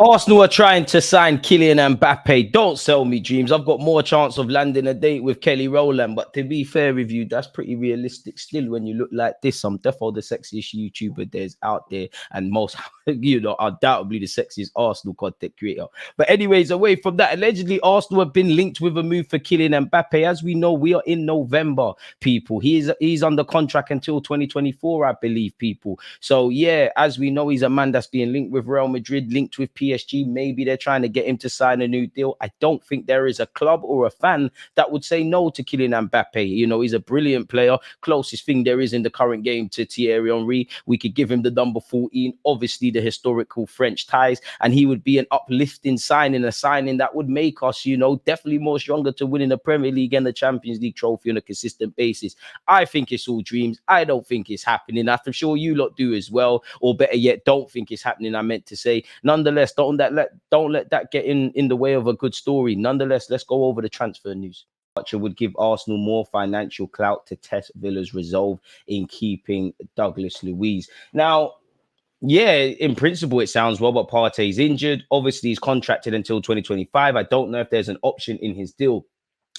Arsenal are trying to sign Kylian Mbappe. Don't sell me dreams. I've got more chance of landing a date with Kelly Rowland. But to be fair with you, that's pretty realistic still when you look like this. I'm definitely the sexiest YouTuber there's out there. And most, undoubtedly the sexiest Arsenal content creator. But anyways, away from that, allegedly Arsenal have been linked with a move for Kylian Mbappe. As we know, we are in November, people. He's under contract until 2024, I believe, people. So yeah, as we know, he's a man that's being linked with Real Madrid, linked with PSG. Maybe they're trying to get him to sign a new deal. I don't think there is a club or a fan that would say no to Kylian Mbappe. He's a brilliant player. Closest thing there is in the current game to Thierry Henry. We could give him the number 14, obviously the historical French ties, and he would be an uplifting signing, a signing that would make us, definitely more stronger to winning the Premier League and the Champions League trophy on a consistent basis. I think it's all dreams. I don't think it's happening. I'm sure you lot do as well, or better yet, don't think it's happening. I meant to say, nonetheless, don't let that get in the way of a good story. Nonetheless, let's go over the transfer news. Would give Arsenal more financial clout to test Villa's resolve in keeping Douglas Luiz. Now, yeah, in principle, it sounds well, but Partey's injured. Obviously, he's contracted until 2025. I don't know if there's an option in his deal.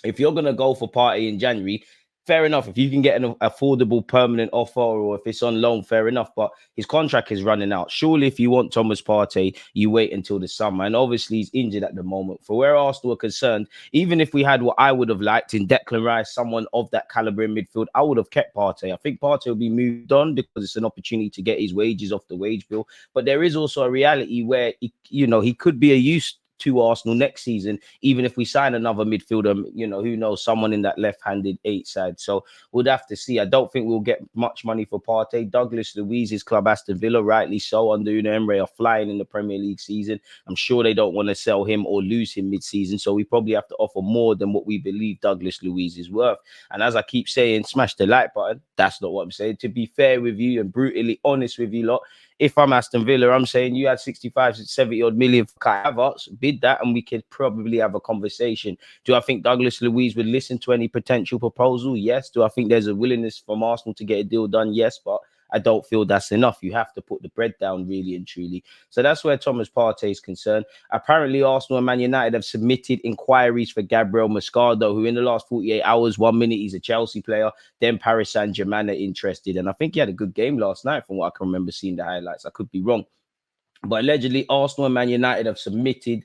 If you're going to go for Partey in January, fair enough. If you can get an affordable permanent offer, or if it's on loan, fair enough. But his contract is running out. Surely, if you want Thomas Partey, you wait until the summer. And obviously, he's injured at the moment. For where Arsenal are concerned, even if we had what I would have liked in Declan Rice, someone of that caliber in midfield, I would have kept Partey. I think Partey will be moved on because it's an opportunity to get his wages off the wage bill. But there is also a reality where he could be a use to Arsenal next season, even if we sign another midfielder, who knows, someone in that left-handed 8 side. So we'll have to see. I don't think we'll get much money for Partey. Douglas Luiz's club, Aston Villa, rightly so, under Unai Emery, are flying in the Premier League season. I'm sure they don't want to sell him or lose him mid-season, so we probably have to offer more than what we believe Douglas Luiz is worth. And as I keep saying, smash the like button. That's not what I'm saying. To be fair with you and brutally honest with you lot, if I'm Aston Villa, I'm saying you had 65, 70 odd million for Kai Havertz, bid that, and we could probably have a conversation. Do I think Douglas Luiz would listen to any potential proposal? Yes. Do I think there's a willingness from Arsenal to get a deal done? Yes, but I don't feel that's enough. You have to put the bread down, really and truly. So that's where Thomas Partey is concerned. Apparently, Arsenal and Man United have submitted inquiries for Gabriel Moscardo, who in the last 48 hours, 1 minute, he's a Chelsea player. Then Paris Saint-Germain are interested. And I think he had a good game last night from what I can remember seeing the highlights. I could be wrong. But allegedly, Arsenal and Man United have reportedly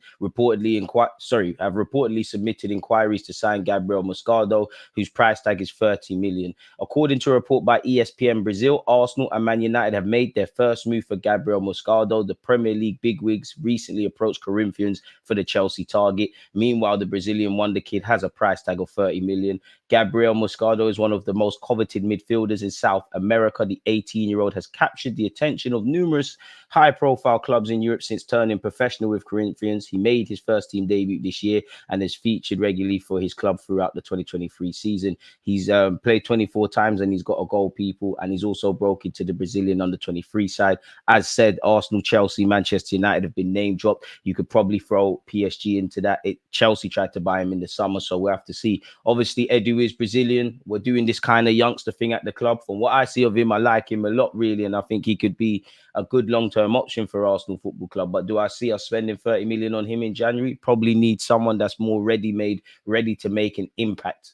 submitted inquiries to sign Gabriel Moscardo, whose price tag is 30 million. According to a report by ESPN Brazil, Arsenal and Man United have made their first move for Gabriel Moscardo. The Premier League bigwigs recently approached Corinthians for the Chelsea target. Meanwhile, the Brazilian wonderkid has a price tag of 30 million. Gabriel Moscardo is one of the most coveted midfielders in South America. The 18-year-old has captured the attention of numerous high-profile clubs in Europe since turning professional with Corinthians. He made his first team debut this year and has featured regularly for his club throughout the 2023 season. He's played 24 times and he's got a goal, people, and he's also broke into the Brazilian under-23 side. As said, Arsenal, Chelsea, Manchester United have been name-dropped. You could probably throw PSG into that. Chelsea tried to buy him in the summer, so we'll have to see. Obviously, Edu is Brazilian. We're doing this kind of youngster thing at the club. From what I see of him, I like him a lot, really, and I think he could be a good long-term option for Arsenal Football Club. But do I see us spending 30 million on him in January? Probably need someone that's more ready-made, ready to make an impact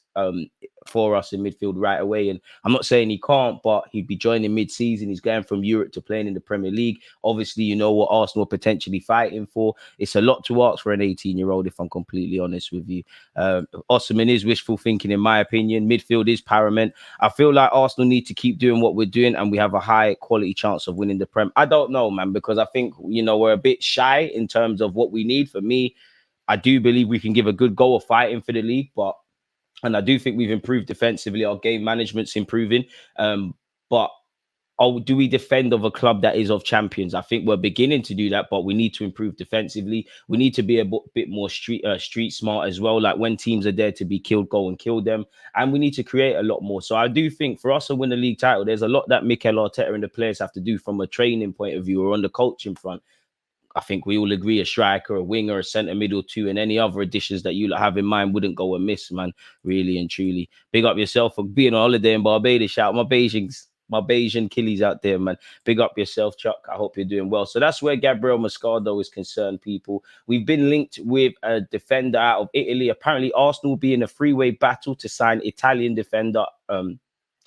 for us in midfield right away. And I'm not saying he can't, but he'd be joining mid-season. He's going from Europe to playing in the Premier League. Obviously, you know what Arsenal are potentially fighting for. It's a lot to ask for an 18-year-old, if I'm completely honest with you. Osimhen is wishful thinking, in my opinion. Midfield is paramount. I feel like Arsenal need to keep doing what we're doing, and we have a high quality chance of winning the Prem. I don't know, man, because I think, we're a bit shy in terms of what we need. For me, I do believe we can give a good go of fighting for the league, and I do think we've improved defensively. Our game management's improving. But do we defend of a club that is of champions? I think we're beginning to do that, but we need to improve defensively. We need to be a bit more street smart as well. Like when teams are there to be killed, go and kill them. And we need to create a lot more. So I do think for us to win the league title, there's a lot that Mikel Arteta and the players have to do from a training point of view or on the coaching front. I think we all agree a striker, a winger, a centre middle too, and any other additions that you have in mind wouldn't go amiss, man, really and truly. Big up yourself for being on holiday in Barbados. Shout out my Beijings. my Bayesian killies out there, man. Big up yourself, Chuck. I hope you're doing well. So that's where Gabriel Moscardo is concerned, people. We've been linked with a defender out of Italy. Apparently, Arsenal will be in a three-way battle to sign Italian defender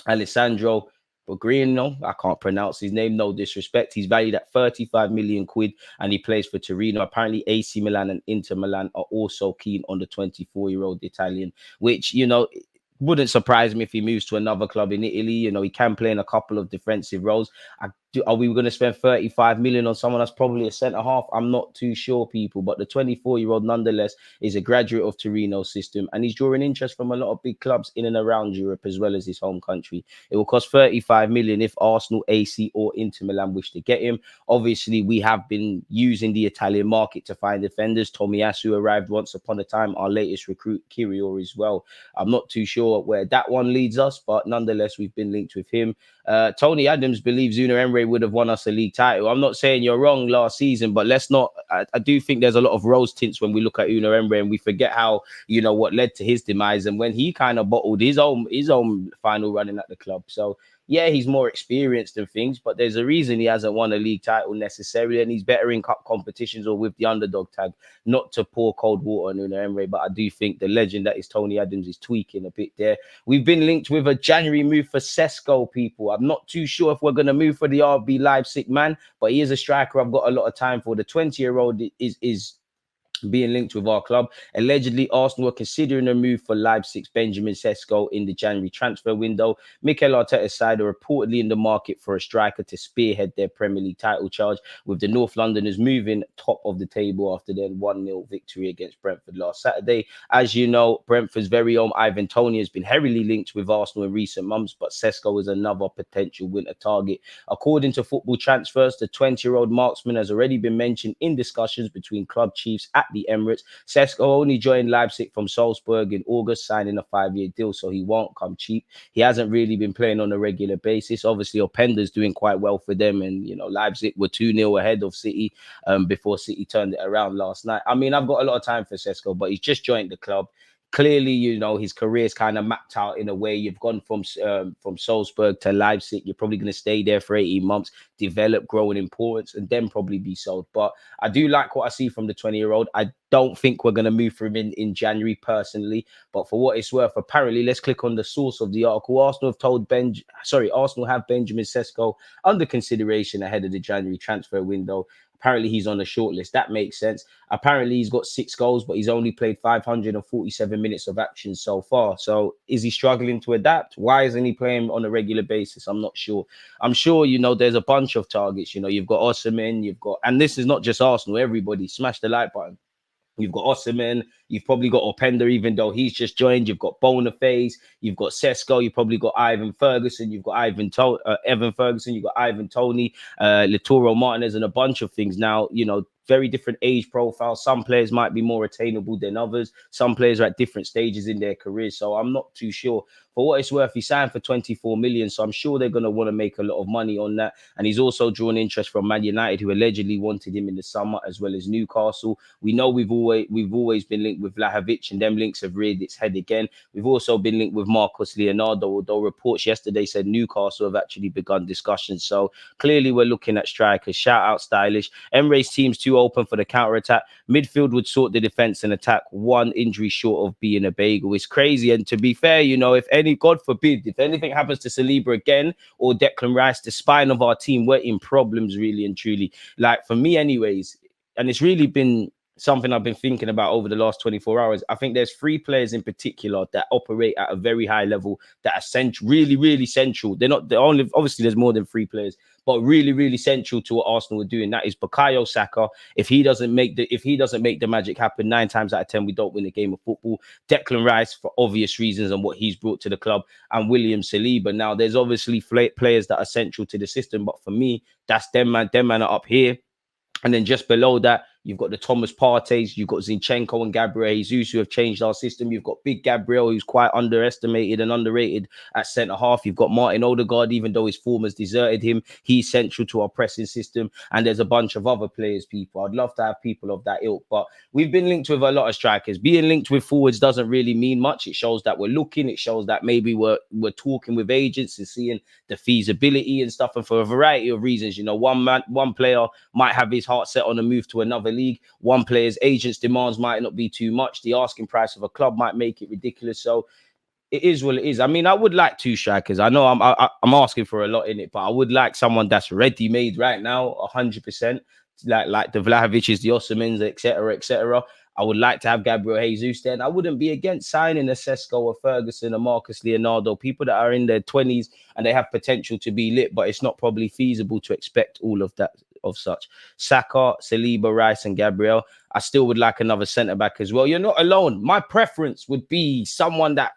Alessandro Bogrino. I can't pronounce his name, no disrespect. He's valued at 35 million quid and he plays for Torino. Apparently, AC Milan and Inter Milan are also keen on the 24-year-old Italian, which, wouldn't surprise me if he moves to another club in Italy. He can play in a couple of defensive roles. Are we going to spend 35 million on someone that's probably a centre half? I'm not too sure, people. But the 24-year-old, nonetheless, is a graduate of Torino's system, and he's drawing interest from a lot of big clubs in and around Europe as well as his home country. It will cost 35 million if Arsenal, AC, or Inter Milan wish to get him. Obviously, we have been using the Italian market to find defenders. Tomiyasu arrived once upon a time. Our latest recruit, Kirior, as well. I'm not too sure where that one leads us, but nonetheless, we've been linked with him. Tony Adams believes Unai Emery would have won us a league title. I'm not saying you're wrong last season, but let's not. I do think there's a lot of rose tints when we look at Unai Emery and we forget how what led to his demise and when he kind of bottled his own final running at the club. So yeah, he's more experienced than things, but there's a reason he hasn't won a league title necessarily, and he's better in cup competitions or with the underdog tag. Not to pour cold water on Unai Emery, but I do think the legend that is Tony Adams is tweaking a bit there. We've been linked with a January move for Sesko, people. I'm not too sure if we're going to move for the RB Leipzig man, but he is a striker I've got a lot of time for. The 20-year-old is being linked with our club. Allegedly, Arsenal are considering a move for Leipzig's Benjamin Sesko in the January transfer window. Mikel Arteta's side are reportedly in the market for a striker to spearhead their Premier League title charge, with the North Londoners moving top of the table after their 1-0 victory against Brentford last Saturday. As you know, Brentford's very own Ivan Toney has been heavily linked with Arsenal in recent months, but Sesko is another potential winter target. According to Football Transfers, the 20-year-old marksman has already been mentioned in discussions between club chiefs at the Emirates. Sesko only joined Leipzig from Salzburg in August, signing a 5-year deal, so he won't come cheap. He hasn't really been playing on a regular basis. Obviously, Openda's doing quite well for them, and Leipzig were 2-0 ahead of City before City turned it around last night. I mean, I've got a lot of time for Sesko, but he's just joined the club. Clearly, his career's kind of mapped out in a way. You've gone from Salzburg to Leipzig. You're probably going to stay there for 18 months, develop, grow in importance, and then probably be sold. But I do like what I see from the 20-year-old. I don't think we're going to move for him in January personally. But for what it's worth, apparently, let's click on the source of the article. Arsenal have Benjamin Sesko under consideration ahead of the January transfer window. Apparently, he's on the shortlist. That makes sense. Apparently, he's got 6 goals, but he's only played 547 minutes of action so far. So is he struggling to adapt? Why isn't he playing on a regular basis? I'm not sure. I'm sure, there's a bunch of targets. You've got Osimhen, and this is not just Arsenal, everybody. Smash the like button. You've got Osimhen, you've probably got Openda, even though he's just joined. You've got Boniface, you've got Sesko, you've probably got Ivan Ferguson, you've got Evan Ferguson, you've got Ivan Toney, Lautaro Martinez, and a bunch of things. Now, very different age profiles. Some players might be more attainable than others. Some players are at different stages in their careers. So I'm not too sure. For what it's worth, he signed for 24 million. So I'm sure they're going to want to make a lot of money on that. And he's also drawn interest from Man United, who allegedly wanted him in the summer, as well as Newcastle. We know we've always been linked with Vlahovic, and them links have reared its head again. We've also been linked with Marcos Leonardo, although reports yesterday said Newcastle have actually begun discussions. So clearly we're looking at strikers. Shout out Stylish. Emre's team's too open for the counter-attack. Midfield would sort the defense and attack, one injury short of being a bagel. It's crazy. And to be fair, God forbid, if anything happens to Saliba again or Declan Rice, the spine of our team, we're in problems, really and truly. Like, for me anyways, and it's really been something I've been thinking about over the last 24 hours. I think there's 3 players in particular that operate at a very high level that are central, really, really central. They're only, obviously there's more than 3 players, but really, really central to what Arsenal are doing. That is Bukayo Saka. If he doesn't make the magic happen, 9 times out of 10, we don't win a game of football. Declan Rice, for obvious reasons and what he's brought to the club, and William Saliba. Now, there's obviously players that are central to the system, but for me, that's them man are up here. And then just below that, You've got the Thomas Parteys, you've got Zinchenko and Gabriel Jesus who have changed our system. You've got Big Gabriel, who's quite underestimated and underrated at centre half. You've got Martin Odegaard, even though his form has deserted him, he's central to our pressing system. And there's a bunch of other players, people. I'd love to have people of that ilk, but we've been linked with a lot of strikers. Being linked with forwards doesn't really mean much. It shows that we're looking. It shows that maybe we're talking with agents and seeing the feasibility and stuff. And for a variety of reasons, one player might have his heart set on a move to another league. One player's agent's demands might not be too much. The asking price of a club might make it ridiculous. So it is what it is. I mean, I would like two strikers. I know I'm asking for a lot in it, but I would like someone that's ready made right now, 100%. Like the Vlahoviches, the Osimhens, etc., etc. I would like to have Gabriel Jesus there. And I wouldn't be against signing a Sesko, a Ferguson, a Marcus Leonardo, people that are in their 20s and they have potential to be lit, but it's not probably feasible to expect all of that of such. Saka, Saliba, Rice, and Gabriel. I still would like another centre back as well. You're not alone. My preference would be someone that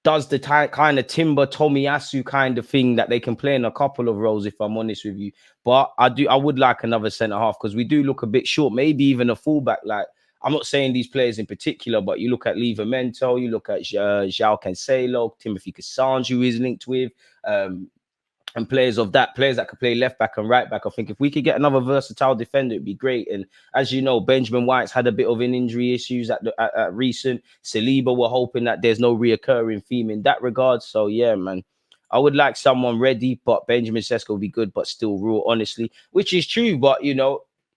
does the kind of Timber Tomiyasu kind of thing that they can play in a couple of roles, if I'm honest with you. But I would like another centre half because we do look a bit short, maybe even a fullback. Like, I'm not saying these players in particular, but you look at Livramento, you look at João Cancelo, Timothy Casanjo, who is linked with, and players that could play left back and right back. I think if we could get another versatile defender, it'd be great. And as you know, Benjamin White's had a bit of an injury issues at recent. Saliba, we're hoping that there's no reoccurring theme in that regard. So yeah, man, I would like someone ready, but Benjamin Sesko would be good, but still raw, honestly, which is true. But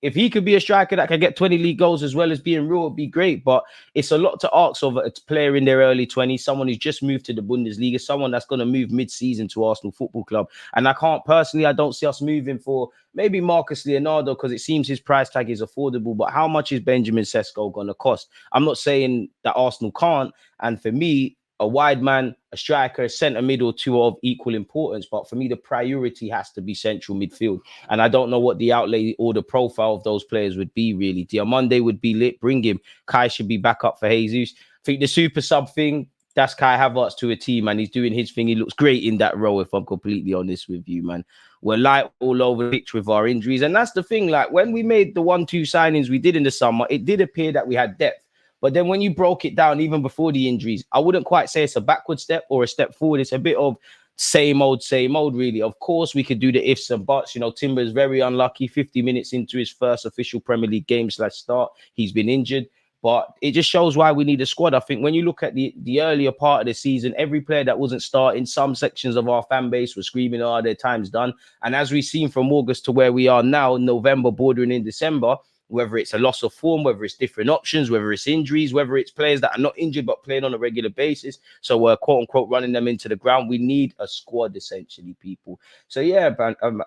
if he could be a striker that can get 20 league goals as well as being raw, it'd be great. But it's a lot to ask of a player in their early 20s, someone who's just moved to the Bundesliga, someone that's going to move mid-season to Arsenal Football Club. And I don't see us moving for maybe Marcus Leonardo because it seems his price tag is affordable. But how much is Benjamin Sesko going to cost? I'm not saying that Arsenal can't. And for me, a wide man, a striker, a centre mid, or two of equal importance. But for me, the priority has to be central midfield. And I don't know what the outlay or the profile of those players would be, really. Diomande would be lit. Bring him. Kai should be back up for Jesus. I think the super sub thing, that's Kai Havertz to a team, and he's doing his thing. He looks great in that role, if I'm completely honest with you, man. We're light all over the pitch with our injuries. And that's the thing. Like, when we made the 1-2 signings we did in the summer, it did appear that we had depth. But then when you broke it down, even before the injuries, I wouldn't quite say it's a backward step or a step forward. It's a bit of same old, really. Of course, we could do the ifs and buts. Timber is very unlucky. 50 minutes into his first official Premier League game / start, he's been injured. But it just shows why we need a squad. I think when you look at the earlier part of the season, every player that wasn't starting, some sections of our fan base were screaming, oh, their time's done. And as we've seen from August to where we are now, November bordering in December, whether it's a loss of form, whether it's different options, whether it's injuries, whether it's players that are not injured but playing on a regular basis, so we're quote unquote running them into the ground. We need a squad, essentially, people. So yeah,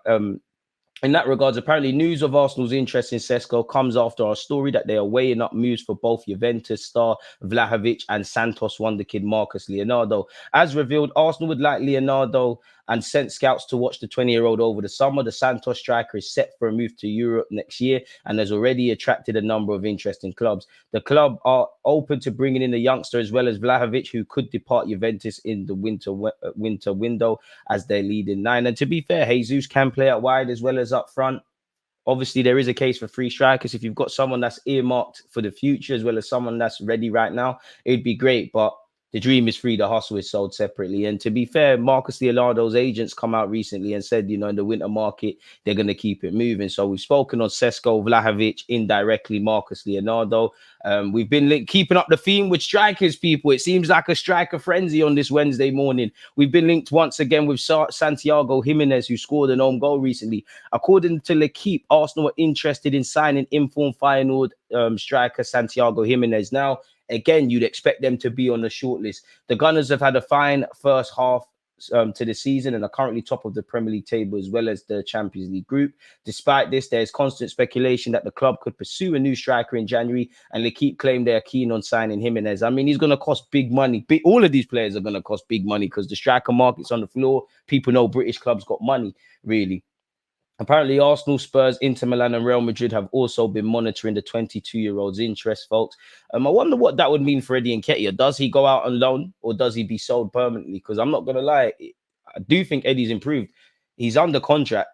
in that regards, apparently news of Arsenal's interest in Sesko comes after our story that they are weighing up moves for both Juventus star Vlahovic and Santos wonderkid Marcus Leonardo. As revealed, Arsenal would like Leonardo and sent scouts to watch the 20-year-old over the summer. The Santos striker is set for a move to Europe next year and has already attracted a number of interesting clubs. The club are open to bringing in the youngster as well as Vlahovic, who could depart Juventus in the winter window as their leading nine. And to be fair, Jesus can play out wide as well as up front. Obviously, there is a case for three strikers. If you've got someone that's earmarked for the future as well as someone that's ready right now, it'd be great. But the dream is free, the hustle is sold separately. And to be fair, Marcus Leonardo's agents come out recently and said, in the winter market, they're going to keep it moving. So we've spoken on Sesko, Vlahovic, indirectly Marcus Leonardo. We've been keeping up the theme with strikers, people. It seems like a striker frenzy on this Wednesday morning. We've been linked once again with Santiago Jimenez, who scored an own goal recently. According to L'Equipe, Arsenal are interested in signing informed Feyenoord striker Santiago Jimenez. Now, again, you'd expect them to be on the shortlist. The Gunners have had a fine first half to the season and are currently top of the Premier League table as well as the Champions League group. Despite this, there's constant speculation that the club could pursue a new striker in January, and L'Equipe claim they're keen on signing Jimenez. I mean, he's going to cost big money. All of these players are going to cost big money because the striker market's on the floor. People know British clubs got money, really. Apparently, Arsenal, Spurs, Inter Milan and Real Madrid have also been monitoring the 22-year-old's interest, folks. I wonder what that would mean for Eddie Nketiah. Does he go out on loan or does he be sold permanently? Because I'm not going to lie, I do think Eddie's improved. He's under contract.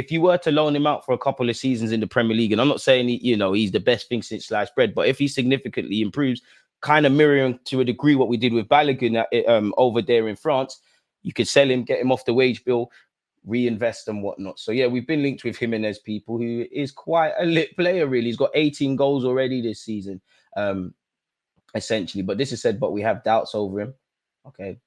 if you were to loan him out for a couple of seasons in the Premier League, and I'm not saying he's the best thing since sliced bread, but if he significantly improves, kind of mirroring to a degree what we did with Balogun over there in France, you could sell him, get him off the wage bill, reinvest and whatnot. So yeah, we've been linked with Jimenez, people, who is quite a lit player, really. He's got 18 goals already this season, essentially. But this is said, but we have doubts over him. Okay,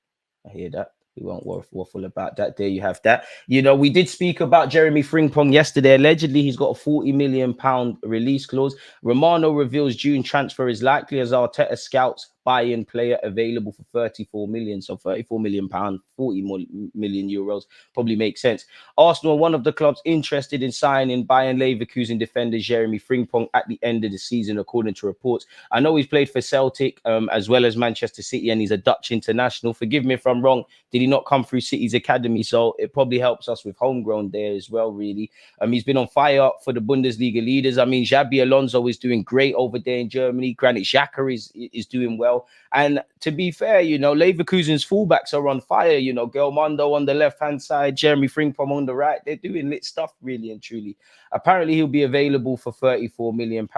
I hear that. We won't waffle about that. There you have that. We did speak about Jeremy Frimpong yesterday. Allegedly, he's got a £40 million release clause. Romano reveals June transfer is likely as Arteta scouts buy-in player available for 34 million. So 34 million pounds, 40 million euros probably makes sense. Arsenal, one of the clubs interested in signing Bayern Leverkusen defender Jeremy Frimpong at the end of the season, according to reports. I know he's played for Celtic as well as Manchester City, and he's a Dutch international. Forgive me if I'm wrong. Did he not come through City's academy? So it probably helps us with homegrown there as well, really. He's been on fire for the Bundesliga leaders. I mean, Xabi Alonso is doing great over there in Germany. Granit Xhaka is doing well. And to be fair, Leverkusen's fullbacks are on fire. Gelmondo on the left-hand side, Jeremy Frimpong on the right. They're doing lit stuff, really and truly. Apparently, he'll be available for £34 million.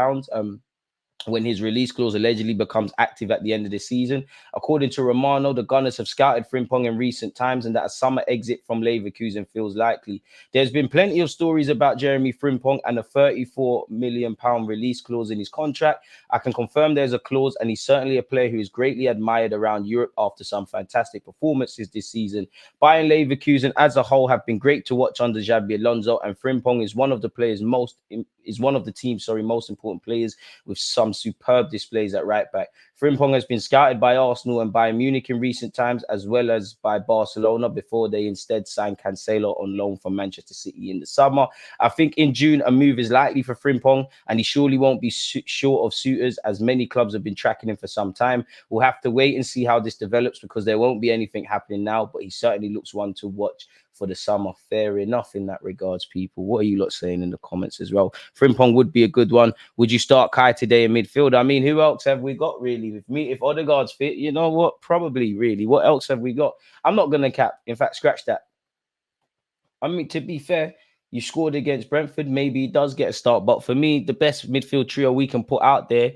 When his release clause allegedly becomes active at the end of the season. According to Romano, the Gunners have scouted Frimpong in recent times and that a summer exit from Leverkusen feels likely. There's been plenty of stories about Jeremy Frimpong and a £34 million release clause in his contract. I can confirm there's a clause, and he's certainly a player who is greatly admired around Europe after some fantastic performances this season. Bayern Leverkusen as a whole have been great to watch under Xabi Alonso, and Frimpong is one of the team's most important players, with some superb displays at right back. Frimpong has been scouted by Arsenal and Bayern Munich in recent times, as well as by Barcelona, before they instead signed Cancelo on loan from Manchester City in the summer. I think in June a move is likely for Frimpong, and he surely won't be short of suitors, as many clubs have been tracking him for some time. We'll have to wait and see how this develops, because there won't be anything happening now, but he certainly looks one to watch for the summer. Fair enough in that regards, people. What are you lot saying in the comments as well? Frimpong would be a good one. Would you start Kai today in midfield? I mean, who else have we got really with me? If Odegaard's fit, you know what? Probably, really. What else have we got? I'm not going to cap. In fact, scratch that. I mean, to be fair, you scored against Brentford. Maybe he does get a start. But for me, the best midfield trio we can put out there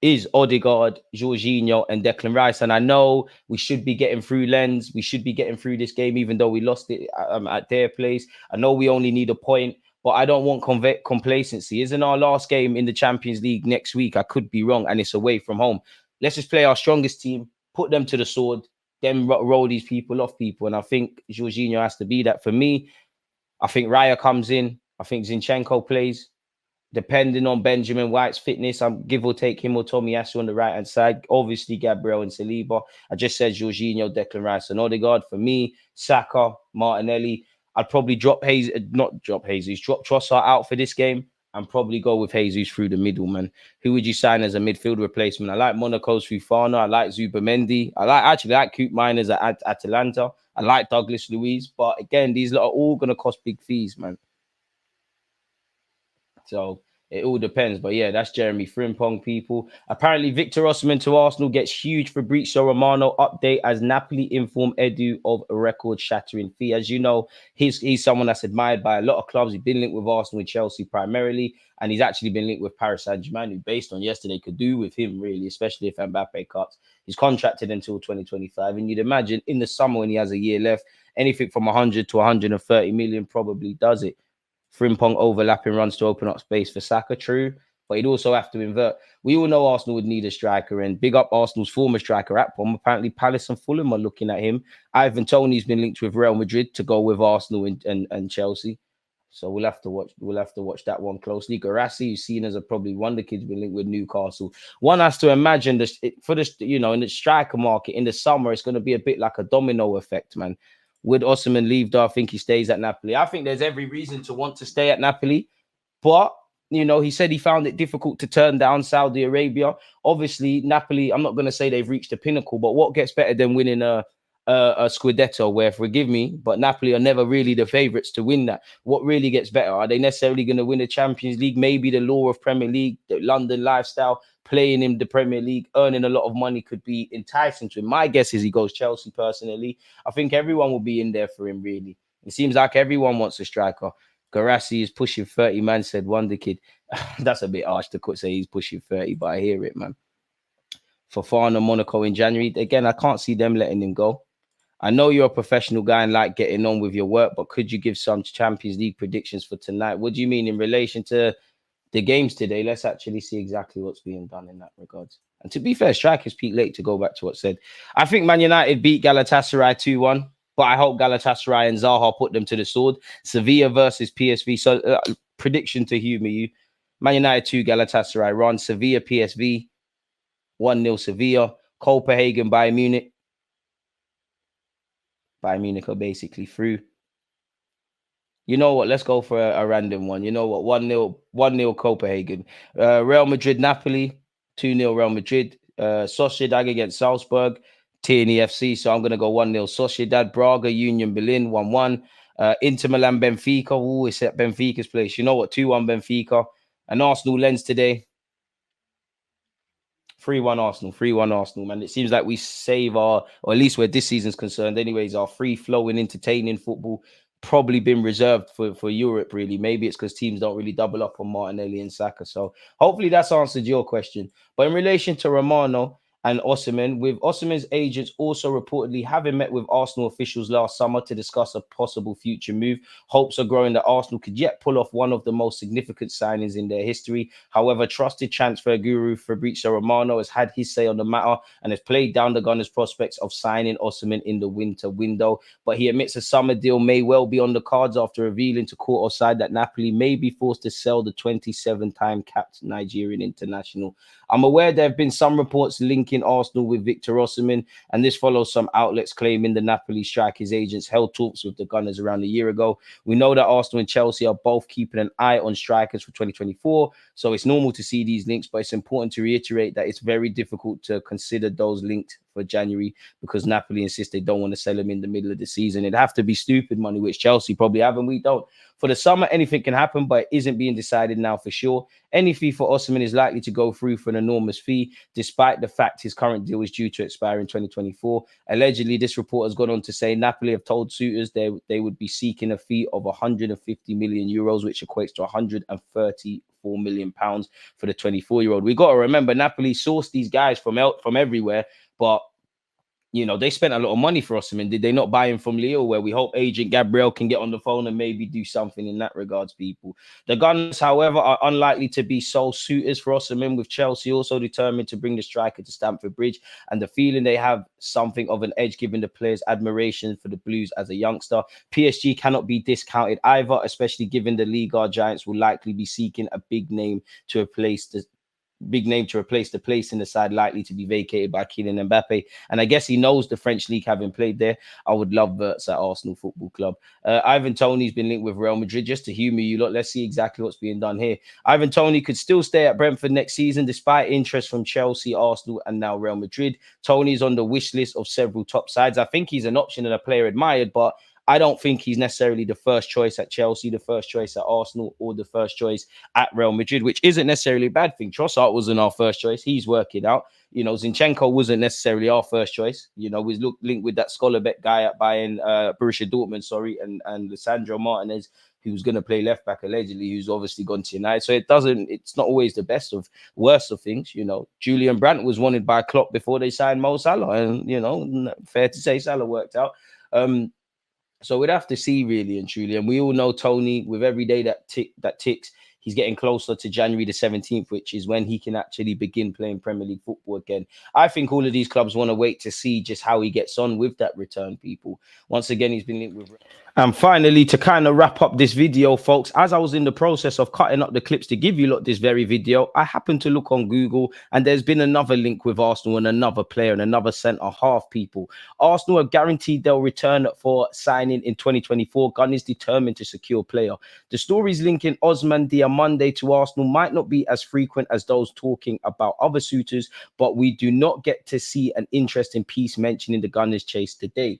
is Odegaard, Jorginho, and Declan Rice. And I know we should be getting through Lens. We should be getting through this game, even though we lost it at their place. I know we only need a point, but I don't want complacency. Isn't our last game in the Champions League next week? I could be wrong, and it's away from home. Let's just play our strongest team, put them to the sword, then roll these people off, people. And I think Jorginho has to be that. For me, I think Raya comes in. I think Zinchenko plays. Depending on Benjamin White's fitness, I'm give or take him or Tomiyasu on the right-hand side. Obviously, Gabriel and Saliba. I just said Jorginho, Declan Rice, and Odegaard. For me, Saka, Martinelli. I'd probably drop Trossard out for this game and probably go with Jesus through the middle, man. Who would you sign as a midfield replacement? I like Monaco's Fofana. I like Zubamendi. I like Coop Miners at Atalanta. I like Douglas Luiz. But again, these are all going to cost big fees, man. So it all depends. But yeah, that's Jeremy Frimpong, people. Apparently, Victor Osimhen to Arsenal gets huge Fabrizio Romano update as Napoli inform Edu of a record-shattering fee. As you know, he's someone that's admired by a lot of clubs. He's been linked with Arsenal and Chelsea primarily, and he's actually been linked with Paris Saint-Germain, who, based on yesterday, could do with him, really, especially if Mbappe cuts. He's contracted until 2025, and you'd imagine in the summer when he has a year left, anything from 100 to 130 million probably does it. Frimpong overlapping runs to open up space for Saka, true, but he'd also have to invert. We all know Arsenal would need a striker, and big up Arsenal's former striker, Akpom. Apparently, Palace and Fulham are looking at him. Ivan Toney's been linked with Real Madrid to go with Arsenal and Chelsea. So we'll have to watch that one closely. Garassi, who's seen as probably one of the kids been linked with Newcastle. One has to imagine this for this, in the striker market in the summer, it's going to be a bit like a domino effect, man. Would Osimhen leave, though? I think he stays at Napoli. I think there's every reason to want to stay at Napoli. But, he said he found it difficult to turn down Saudi Arabia. Obviously, Napoli, I'm not going to say they've reached the pinnacle, but what gets better than winning a Scudetto, where, forgive me, but Napoli are never really the favourites to win that. What really gets better? Are they necessarily going to win the Champions League? Maybe the law of Premier League, the London lifestyle, playing in the Premier League, earning a lot of money could be enticing to him. My guess is he goes Chelsea personally. I think everyone will be in there for him, really. It seems like everyone wants a striker. Garassi is pushing 30, man, said Wonder Kid. That's a bit harsh to say he's pushing 30, but I hear it, man. Fofana, Monaco in January. Again, I can't see them letting him go. I know you're a professional guy and like getting on with your work, but could you give some Champions League predictions for tonight? What do you mean in relation to the games today? Let's actually see exactly what's being done in that regard. And to be fair, strikers peak late, to go back to what said. I think Man United beat Galatasaray 2-1, but I hope Galatasaray and Zaha put them to the sword. Sevilla versus PSV. So prediction to humor you. Man United 2, Galatasaray run. Sevilla, PSV 1-0 Sevilla. Copenhagen, Bayern Munich. Bayern Munich are basically through. You know what? Let's go for a random one. You know what? 1-0 Copenhagen. Real Madrid, Napoli, 2-0 Real Madrid. Sociedad against Salzburg, Tierney FC. So I'm going to go 1-0 Sociedad. Braga, Union Berlin, 1-1. Inter Milan, Benfica. Oh, it's at Benfica's place. You know what? 2-1 Benfica. And Arsenal Lens today. 3-1 Arsenal, 3-1 Arsenal, man. It seems like we save our, or at least where this season's concerned, anyways, our free-flowing, entertaining football probably been reserved for Europe, really. Maybe it's because teams don't really double up on Martinelli and Saka. So hopefully that's answered your question. But in relation to Romano and Osimhen, with Osimhen's agents also reportedly having met with Arsenal officials last summer to discuss a possible future move, hopes are growing that Arsenal could yet pull off one of the most significant signings in their history. However, trusted transfer guru Fabrizio Romano has had his say on the matter and has played down the Gunners' prospects of signing Osimhen in the winter window. But he admits a summer deal may well be on the cards after revealing to court offside that Napoli may be forced to sell the 27-time capped Nigerian international. I'm aware there have been some reports linking Arsenal with Victor Osimhen, and this follows some outlets claiming the Napoli striker's agents held talks with the Gunners around a year ago. We know that Arsenal and Chelsea are both keeping an eye on strikers for 2024, so it's normal to see these links, but it's important to reiterate that it's very difficult to consider those linked for January because Napoli insist they don't want to sell him in the middle of the season. It'd have to be stupid money, which Chelsea probably have, and we don't. For the summer, anything can happen, but it isn't being decided now for sure. Any fee for Osimhen is likely to go through for an enormous fee, despite the fact his current deal is due to expire in 2024. Allegedly, this report has gone on to say Napoli have told suitors they would be seeking a fee of 150 million euros, which equates to 134 million pounds for the 24-year-old. We got to remember Napoli sourced these guys from everywhere, but you know, they spent a lot of money for Osimhen. Did they not buy him from Lille, where we hope agent Gabriel can get on the phone and maybe do something in that regards, people? The Gunners, however, are unlikely to be sole suitors for Osimhen, with Chelsea also determined to bring the striker to Stamford Bridge, and the feeling they have something of an edge given the players' admiration for the Blues as a youngster. PSG cannot be discounted either, especially given the Liga giants will likely be seeking a big name to replace the place in the side likely to be vacated by Kylian Mbappe. And I guess he knows the French league, having played there. I would love Verts at Arsenal Football Club. Ivan Toney's been linked with Real Madrid. Just to humour you lot, let's see exactly what's being done here. Ivan Toney could still stay at Brentford next season despite interest from Chelsea, Arsenal and now Real Madrid. Toney's on the wish list of several top sides. I think he's an option and a player admired, but I don't think he's necessarily the first choice at Chelsea, the first choice at Arsenal, or the first choice at Real Madrid, which isn't necessarily a bad thing. Trossard wasn't our first choice. He's working out. You know, Zinchenko wasn't necessarily our first choice. You know, we linked with that Schollerbeck guy at Bayern, Borussia Dortmund, and Lissandro Martinez, who's going to play left back allegedly, who's obviously gone to United. So it's not always the worst of things. You know, Julian Brandt was wanted by Klopp before they signed Mo Salah, and you know, fair to say Salah worked out. So we'd have to see really and truly. And we all know Tony, with every day that ticks, he's getting closer to January the 17th, which is when he can actually begin playing Premier League football again. I think all of these clubs want to wait to see just how he gets on with that return, people. Once again, he's been linked with... And finally, to kind of wrap up this video, folks, as I was in the process of cutting up the clips to give you lot this very video, I happened to look on Google and there's been another link with Arsenal and another player and another centre half, people. Arsenal have guaranteed they'll return for signing in 2024. Gunn is determined to secure player. The stories linking Osman Diomande to Arsenal might not be as frequent as those talking about other suitors, but we do not get to see an interesting piece mentioning the Gunners' chase today.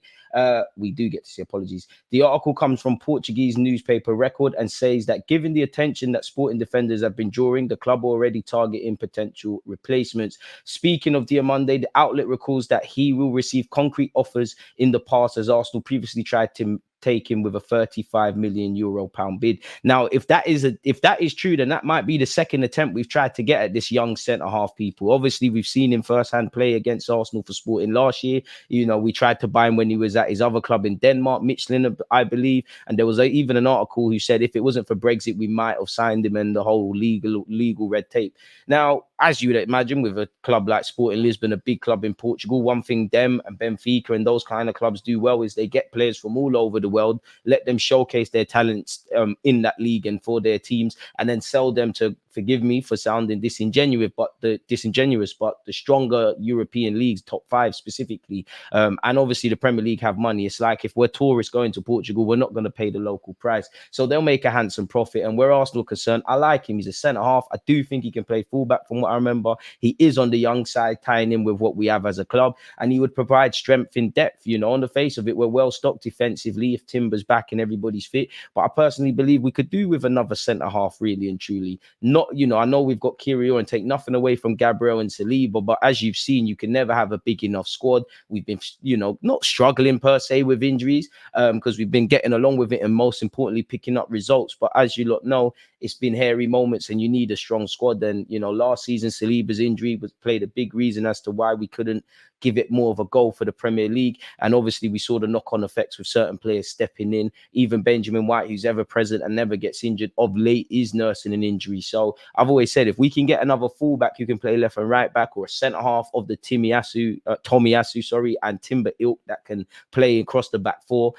We do get to see, apologies. The article comes from Portuguese newspaper Record and says that given the attention that sporting defenders have been drawing, the club are already targeting potential replacements. Speaking of Diomande, the outlet recalls that he will receive concrete offers in the past, as Arsenal previously tried to take him with a 35 million euro pound bid. Now, if that is true, then that might be the second attempt we've tried to get at this young centre half. People, obviously, we've seen him firsthand play against Arsenal for Sporting last year. You know, we tried to buy him when he was at his other club in Denmark, Michelin, I believe. And there was even an article who said if it wasn't for Brexit, we might have signed him, and the whole legal red tape. Now, as you would imagine, with a club like Sporting Lisbon, a big club in Portugal, one thing them and Benfica and those kind of clubs do well is they get players from all over the world, let them showcase their talents in that league and for their teams, and then sell them to, forgive me for sounding disingenuous, but the stronger European leagues, top five specifically. And obviously the Premier League have money. It's like if we're tourists going to Portugal, we're not going to pay the local price. So they'll make a handsome profit. And where Arsenal are concerned, I like him. He's a centre half. I do think he can play fullback from what I remember. He is on the young side, tying in with what we have as a club. And he would provide strength in depth. You know, on the face of it, we're well stocked defensively if Timber's back and everybody's fit. But I personally believe we could do with another centre half, really and truly. Not, you know, I know we've got Kyrgios and take nothing away from Gabriel and Saliba, but as you've seen, you can never have a big enough squad. We've been, you know, not struggling per se with injuries because we've been getting along with it and most importantly picking up results. But as you lot know, it's been hairy moments and you need a strong squad. And, you know, last season Saliba's injury played a big reason as to why we couldn't give it more of a goal for the Premier League. And obviously we saw the knock-on effects with certain players stepping in. Even Benjamin White, who's ever present and never gets injured, of late is nursing an injury. So I've always said if we can get another fullback who can play left and right back, or a centre half of the Tomiyasu, and Timber ilk that can play across the back four,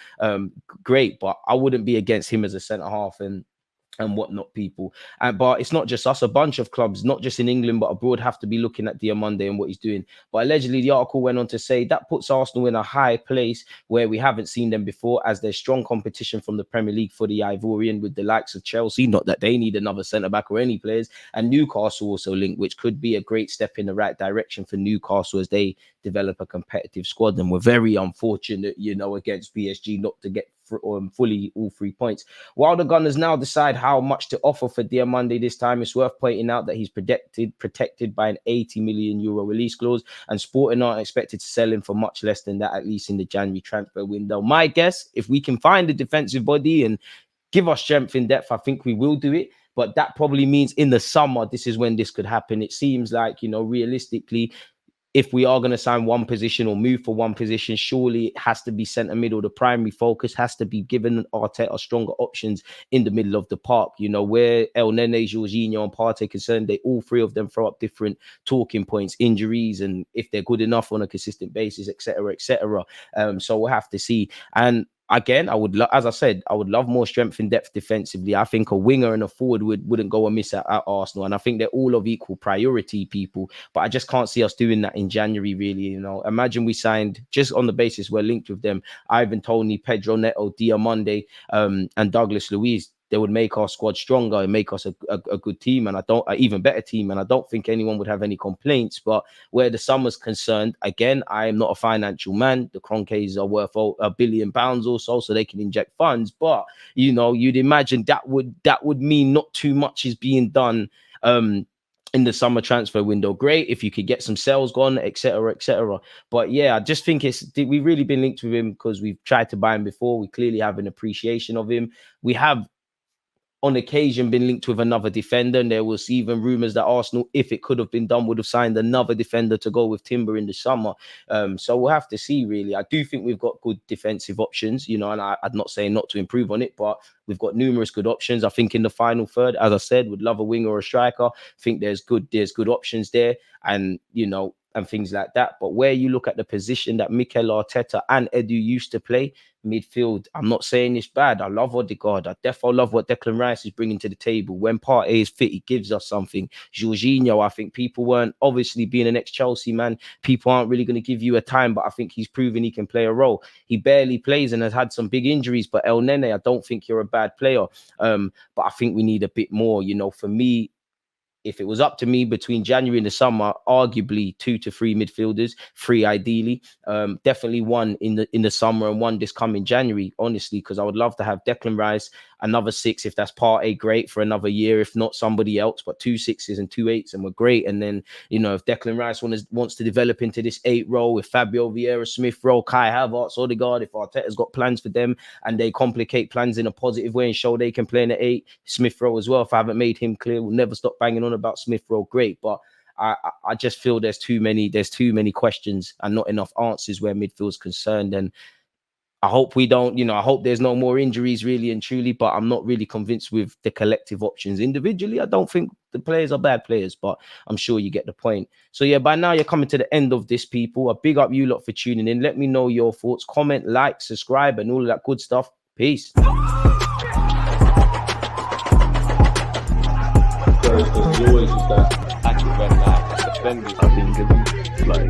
great. But I wouldn't be against him as a centre half and whatnot, people. But it's not just us. A bunch of clubs, not just in England, but abroad, have to be looking at Diomande and what he's doing. But allegedly, the article went on to say that puts Arsenal in a high place where we haven't seen them before, as there's strong competition from the Premier League for the Ivorian with the likes of Chelsea. Not that they need another centre-back or any players. And Newcastle also linked, which could be a great step in the right direction for Newcastle as they develop a competitive squad. And we're very unfortunate, you know, against PSG not to get fully all 3 points. While the Gunners now decide how much to offer for Diomande this time, it's worth pointing out that he's protected by an 80 million euro release clause, and Sporting aren't expected to sell him for much less than that, at least in the January transfer window. My guess, if we can find a defensive body and give us strength in depth, I think we will do it. But that probably means in the summer, this is when this could happen. It seems like, you know, realistically, if we are going to sign one position or move for one position, surely it has to be centre middle. The primary focus has to be given Arteta stronger options in the middle of the park. You know, where El Nene, Jorginho and Partey concerned, they all three of them throw up different talking points, injuries, and if they're good enough on a consistent basis, etc., etc. So we'll have to see. And again, as I said, I would love more strength in depth defensively. I think a winger and a forward wouldn't go amiss at Arsenal. And I think they're all of equal priority, people. But I just can't see us doing that in January, really. You know, imagine we signed, just on the basis we're linked with them, Ivan Toney, Pedro Neto, Diomande, and Douglas Luiz. They would make our squad stronger and make us a good team, and an even better team. And I don't think anyone would have any complaints. But where the summer's concerned, again, I am not a financial man. The Kroenkes are worth £1 billion or so they can inject funds. But you know, you'd imagine that would mean not too much is being done in the summer transfer window. Great if you could get some sales gone, etc., etc. But yeah, I just think we've really been linked with him because we've tried to buy him before. We clearly have an appreciation of him. We have on occasion been linked with another defender, and there was even rumours that Arsenal, if it could have been done, would have signed another defender to go with Timber in the summer. So we'll have to see, really. I do think we've got good defensive options, you know, and I'm not saying not to improve on it, but we've got numerous good options. I think in the final third, as I said, would love a winger or a striker. I think there's good options there, and you know, and things like that. But where you look at the position that Mikel Arteta and Edu used to play, midfield, I'm not saying it's bad. I love Odegaard. I definitely love what Declan Rice is bringing to the table. When Partey is fit, he gives us something. Jorginho, I think people weren't, obviously being an ex-Chelsea man, people aren't really going to give you a time, but I think he's proven he can play a role. He barely plays and has had some big injuries, but El Nene, I don't think you're a bad player. But I think we need a bit more, you know. For me, if it was up to me between January and the summer, arguably 2 to 3 midfielders, 3 ideally, definitely one in the summer and one this coming January, honestly, because I would love to have Declan Rice. another 6 if that's Partey, great for another year. If not, somebody else. But 2 6s and 2 8s, and we're great. And then, you know, if Declan Rice wants to develop into this 8 role with Fabio Vieira, Smith Rowe, Kai Havertz, Odegaard, if Arteta's got plans for them and they complicate plans in a positive way and show they can play in the 8, Smith Rowe as well. If I haven't made him clear, we'll never stop banging on about Smith Rowe. Great, but I just feel there's too many questions and not enough answers where midfield's concerned. And I hope we don't, you know, I hope there's no more injuries really and truly, but I'm not really convinced with the collective options. Individually, I don't think the players are bad players, but I'm sure you get the point. So yeah, by now you're coming to the end of this, people. I big up you lot for tuning in. Let me know your thoughts, comment, like, subscribe, and all of that good stuff. Peace. There's always that active and defenders. I think like